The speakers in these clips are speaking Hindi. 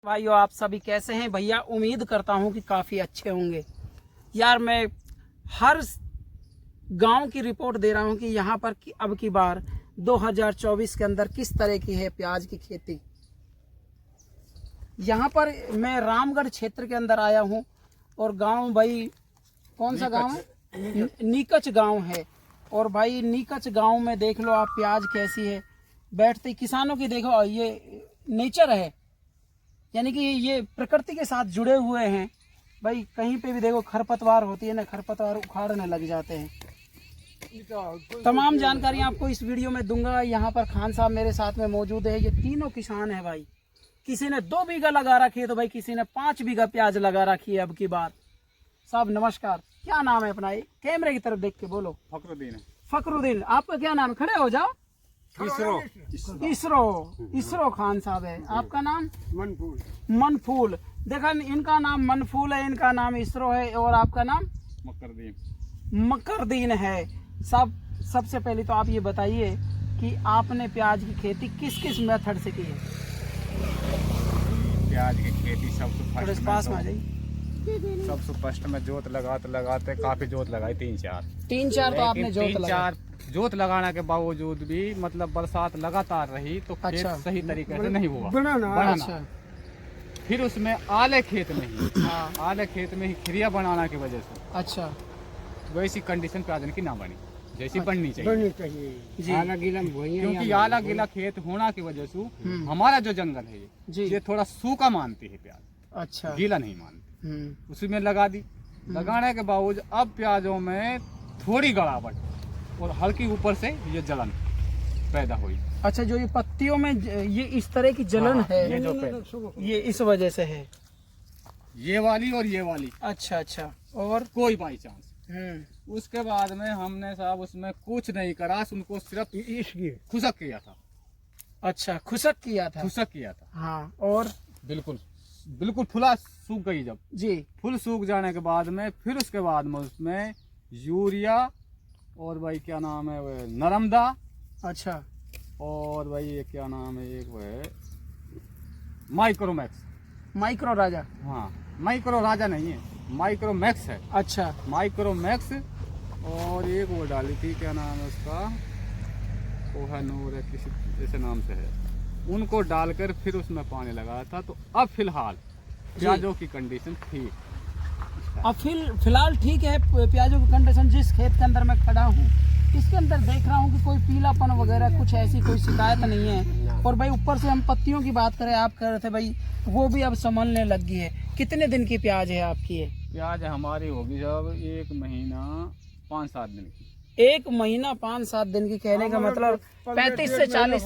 भाइयों, आप सभी कैसे हैं भैया? उम्मीद करता हूं कि काफ़ी अच्छे होंगे। यार, मैं हर गांव की रिपोर्ट दे रहा हूं कि यहां पर अब की बार 2024 के अंदर किस तरह की है प्याज की खेती। यहां पर मैं रामगढ़ क्षेत्र के अंदर आया हूं और गांव भाई कौन सा गांव है? नीकच गांव है। और भाई नीकच गांव में देख लो आप प्याज कैसी है। बैठते किसानों की देखो, ये नेचर है, यानी कि ये प्रकृति के साथ जुड़े हुए हैं। भाई कहीं पे भी देखो खरपतवार होती है ना, खरपतवार उखाड़ने लग जाते हैं। तमाम जानकारी आपको इस वीडियो में दूंगा। यहाँ पर खान साहब मेरे साथ में मौजूद है। ये तीनों किसान है भाई। किसी ने 2 बीघा लगा रखी है तो भाई किसी ने 5 बीघा प्याज लगा रखी है अब की बार। साहब नमस्कार, क्या नाम है अपना? कैमरे की तरफ देख के बोलो। फखरुद्दीन। फखरुद्दीन, आपका क्या नाम? खड़े हो जाओ। इसरो खान साहब है। आपका नाम? मनफूल। देखा, इनका नाम मनफूल है, इनका नाम इसरो है, और आपका नाम मकरदीन है। सबसे पहले तो आप ये बताइए कि आपने प्याज की खेती किस किस मेथड से की है? प्याज की खेती सबसे पास में आ जाइए। सबसे फर्स्ट में जोत लगाते काफी जोत लगाई, 3-4 तो आपने जोत लगाने के बावजूद भी मतलब बरसात लगातार रही तो खेत सही तरीके से नहीं हुआ बनाना। अच्छा। फिर उसमें आले खेत में ही खिरिया बनाना की वजह से अच्छा वैसी कंडीशन प्याज की ना बनी जैसी बननी चाहिए जी। क्योंकि आला गीला खेत होना की वजह से हमारा जो जंगल है ये थोड़ा सूखा मानती है प्याज। अच्छा। गीला नहीं मानती। उसी में लगा दी। लगाने के बावजूद अब प्याजों में थोड़ी गड़ावट और हल्की ऊपर से ये जलन पैदा हुई। अच्छा, जो ये पत्तियों में ये इस तरह की जलन है, ये इस वजह से है, ये वाली और ये वाली। अच्छा। और कोई बाई चांस। उसके बाद में हमने साहब उसमें कुछ नहीं करा, उनको सिर्फ खुशक किया था। अच्छा, खुशक किया था। हाँ, और बिल्कुल फुला सूख गई। जब जी फुल सूख जाने के बाद में फिर उसके बाद में उसमें यूरिया और भाई क्या नाम है वो नरमदा। अच्छा। और भाई ये क्या नाम है, एक वो है माइक्रो राजा। हाँ, माइक्रो राजा नहीं है, माइक्रो मैक्स है। अच्छा, माइक्रो मैक्स। और एक वो डाली थी, क्या नाम है उसका, ओहा नूर है, किसी ऐसे नाम से है। उनको डालकर फिर उसमें पानी लगाया था। तो अब फिलहाल प्याजों की कंडीशन ठीक। अब फिलहाल ठीक है प्याजों की कंडीशन। जिस खेत के अंदर मैं खड़ा हूँ इसके अंदर देख रहा हूँ कि कोई पीलापन वगैरह कुछ ऐसी कोई शिकायत नहीं है। और भाई ऊपर से हम पत्तियों की बात करें, आप कह रहे थे भाई वो भी अब संभलने लग गई है। कितने दिन की प्याज है आपकी? है प्याज हमारी होगी जब 1 महीना 5-7 दिन की। 1 महीना 5-7 दिन की, कहने का मतलब 35 से 40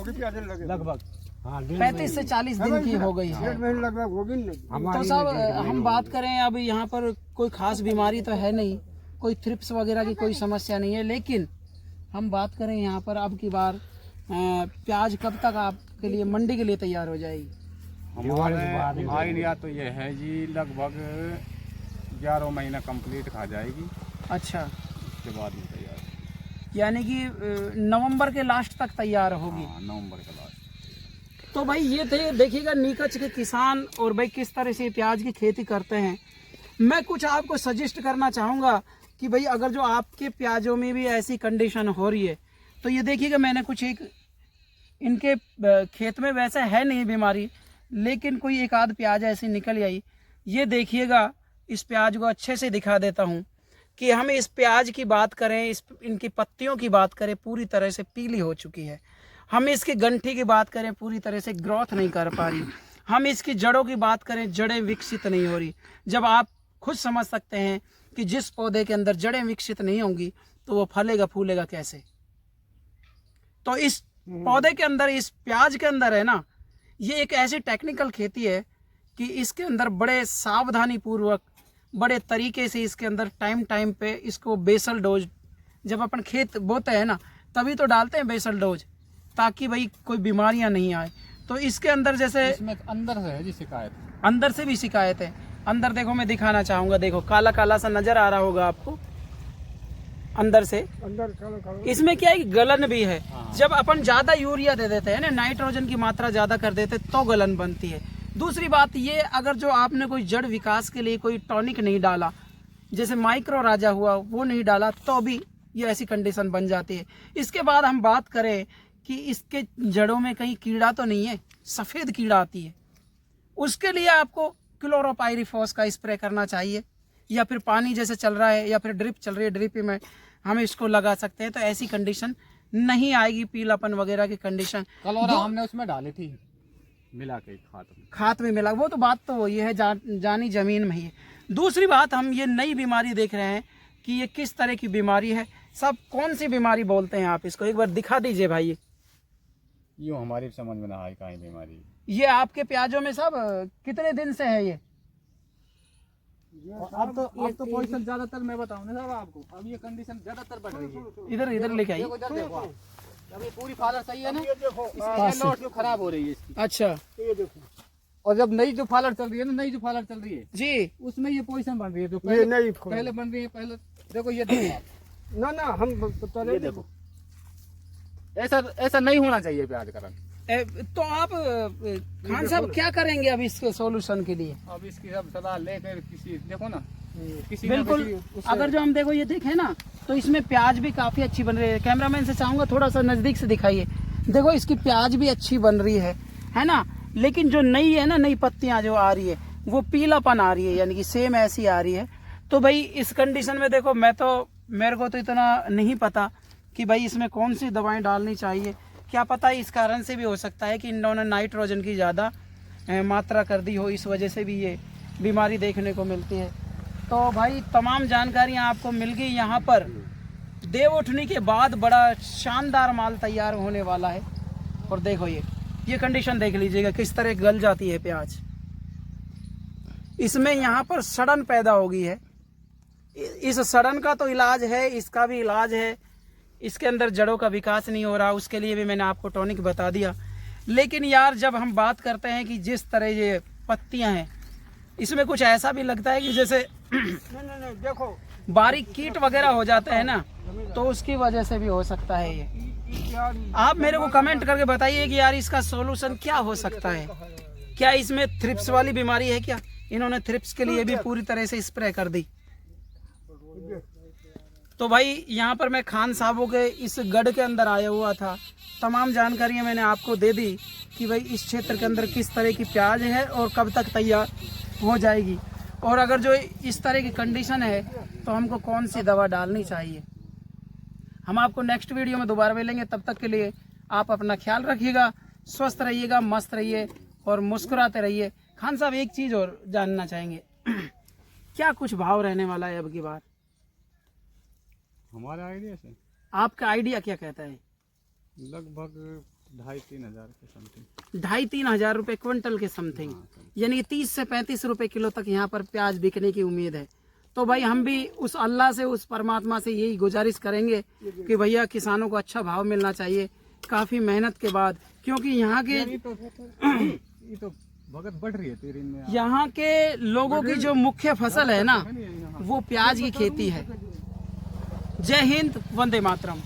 लगभग 35 से 40 दिन की हो गई है तो साहब हम बात करें, अब यहाँ पर कोई खास बीमारी तो है नहीं, कोई थ्रिप्स वगैरह की कोई समस्या नहीं है। लेकिन हम बात करें यहाँ पर अब की बार प्याज कब तक आपके लिए मंडी के लिए तैयार हो जाएगी? हमारे आइडिया तो ये है जी, लगभग 11 महीना कंप्लीट खा जाएगी। अच्छा, उसके बाद में तैयार, यानी कि नवंबर के लास्ट तक तैयार होगी। हाँ, नवंबर के लास्ट। तो भाई ये थे, देखिएगा नीकच के किसान और भाई किस तरह से प्याज की खेती करते हैं। मैं कुछ आपको सजेस्ट करना चाहूँगा कि भाई अगर जो आपके प्याजों में भी ऐसी कंडीशन हो रही है तो ये देखिएगा, मैंने कुछ एक इनके खेत में वैसे है नहीं बीमारी, लेकिन कोई एक आध प्याज ऐसी निकल आई। ये देखिएगा, इस प्याज को अच्छे से दिखा देता हूँ कि हम इस प्याज की बात करें, इनकी पत्तियों की बात करें, पूरी तरह से पीली हो चुकी है। हम इसकी गंठी की बात करें, पूरी तरह से ग्रोथ नहीं कर पा रही। हम इसकी जड़ों की बात करें, जड़ें विकसित नहीं हो रही। जब आप खुद समझ सकते हैं कि जिस पौधे के अंदर जड़ें विकसित नहीं होंगी तो वो फलेगा फूलेगा कैसे। तो इस पौधे के अंदर, इस प्याज के अंदर है ना, ये एक ऐसी टेक्निकल खेती है कि इसके अंदर बड़े सावधानी पूर्वक, बड़े तरीके से इसके अंदर टाइम पे इसको बेसल डोज, जब अपन खेत बोते हैं ना तभी तो डालते हैं बेसल डोज, ताकि भाई कोई बीमारियां नहीं आए। तो इसके अंदर जैसे इसमें अंदर से है जी शिकायत, अंदर से भी शिकायत है। अंदर देखो, मैं दिखाना चाहूंगा, देखो काला काला सा नजर आ रहा होगा आपको अंदर से। इसमें क्या है कि गलन भी है। जब अपन ज्यादा यूरिया दे देते हैं ना, नाइट्रोजन की मात्रा ज्यादा कर देते तो गलन बनती है। दूसरी बात ये, अगर जो आपने कोई जड़ विकास के लिए कोई टॉनिक नहीं डाला, जैसे माइक्रो राजा हुआ वो नहीं डाला, तो भी ये ऐसी कंडीशन बन जाती है। इसके बाद हम बात करें कि इसके जड़ों में कहीं कीड़ा तो नहीं है, सफ़ेद कीड़ा आती है, उसके लिए आपको क्लोरोपाइरीफॉस का स्प्रे करना चाहिए, या फिर पानी जैसे चल रहा है या फिर ड्रिप चल रही है, ड्रिप में हम इसको लगा सकते हैं, तो ऐसी कंडीशन नहीं आएगी, पीलापन वगैरह की कंडीशन। कलोरा हमने उसमें डाली थी मिला के खाद में मिला, वो तो बात तो वही है, जानी जमीन में ही है। दूसरी बात, हम ये नई बीमारी देख रहे हैं कि ये किस तरह की बीमारी है, सब कौन सी बीमारी बोलते हैं आप इसको, एक बार दिखा दीजिए भाई। यूँ हमारी समझ में ना आई कहीं बीमारी। ये आपके प्याजों में सब कितने दिन से है ये? अब तो पोजीशन ज्यादातर मैं बताऊं ना साहब आपको, अब ये कंडीशन ज्यादातर बढ़ रही है। इधर लेके आइए। देखो अब ये पूरी फालर सही है ना, इसलिए नोट जो खराब हो रही है इसकी। अच्छा, ये देखो, और जब नई जो फालर चल रही है ना, नई जो फालर चल रही है जी, उसमें ये पोजीशन बन रही है, जो पहले बन रही है। पहले देखो ये देखो ना हम ये देखो, ऐसा नहीं होना चाहिए प्याज का रंग। तो आप खान साहब क्या करेंगे अब इसके सॉल्यूशन के लिए? अब इसकी सब सलाह लेकर किसी देखो ना, किसी बिल्कुल, अगर जो हम देखो ये देखें ना, तो इसमें प्याज भी काफी अच्छी बन रही है। कैमरामैन से चाहूंगा थोड़ा सा नजदीक से दिखाइए, देखो इसकी प्याज भी अच्छी बन रही है ना। लेकिन जो नई है ना, नई पत्तियां जो आ रही है वो पीलापन आ रही है, यानी कि सेम ऐसी आ रही है। तो भाई इस कंडीशन में देखो, मेरे को तो इतना नहीं पता कि भाई इसमें कौन सी दवाएं डालनी चाहिए, क्या पता इस कारण से भी हो सकता है कि इन्होंने नाइट्रोजन की ज़्यादा मात्रा कर दी हो, इस वजह से भी ये बीमारी देखने को मिलती है। तो भाई तमाम जानकारियां आपको मिल गई। यहाँ पर देव उठने के बाद बड़ा शानदार माल तैयार होने वाला है। और देखो ये कंडीशन देख लीजिएगा किस तरह गल जाती है प्याज। इसमें यहाँ पर सड़न पैदा हो गई है, इस सड़न का तो इलाज है, इसका भी इलाज है। इसके अंदर जड़ों का विकास नहीं हो रहा, उसके लिए भी मैंने आपको टॉनिक बता दिया। लेकिन यार जब हम बात करते हैं कि जिस तरह ये पत्तियां हैं, इसमें कुछ ऐसा भी लगता है कि जैसे नहीं, देखो बारीक कीट वगैरह हो जाते हैं ना, तो उसकी वजह से भी हो सकता है ये। आप मेरे को कमेंट करके बताइए कि यार इसका सॉल्यूशन क्या हो सकता है। क्या इसमें थ्रिप्स वाली बीमारी है क्या? इन्होंने थ्रिप्स के लिए भी पूरी तरह से स्प्रे कर दी। तो भाई यहाँ पर मैं खान साहबों के इस गढ़ के अंदर आया हुआ था, तमाम जानकारियाँ मैंने आपको दे दी कि भाई इस क्षेत्र के अंदर किस तरह की प्याज है और कब तक तैयार हो जाएगी, और अगर जो इस तरह की कंडीशन है तो हमको कौन सी दवा डालनी चाहिए। हम आपको नेक्स्ट वीडियो में दोबारा मिलेंगे, तब तक के लिए आप अपना ख्याल रखिएगा, स्वस्थ रहिएगा, मस्त रहिए और मुस्कुराते रहिए। खान साहब एक चीज़ और जानना चाहेंगे क्या कुछ भाव रहने वाला है अब की बार? हमारे आइडिया से आपका आइडिया क्या कहता है? लगभग 2,500-3 हज़ार के समथिंग, 2,500-3 हज़ार रुपये क्विंटल के समथिंग, यानी कि 30 से 35 रुपये किलो तक यहाँ पर प्याज बिकने की उम्मीद है। तो भाई हम भी उस अल्लाह से, उस परमात्मा से यही गुजारिश करेंगे कि भैया किसानों को अच्छा भाव मिलना चाहिए काफ़ी मेहनत के बाद, क्योंकि यहाँ के ये तो भगत बढ़ रही है तेरे में। यहाँ के लोगों की जो मुख्य फसल है ना, वो प्याज की खेती है। जय हिंद, वंदे मातरम।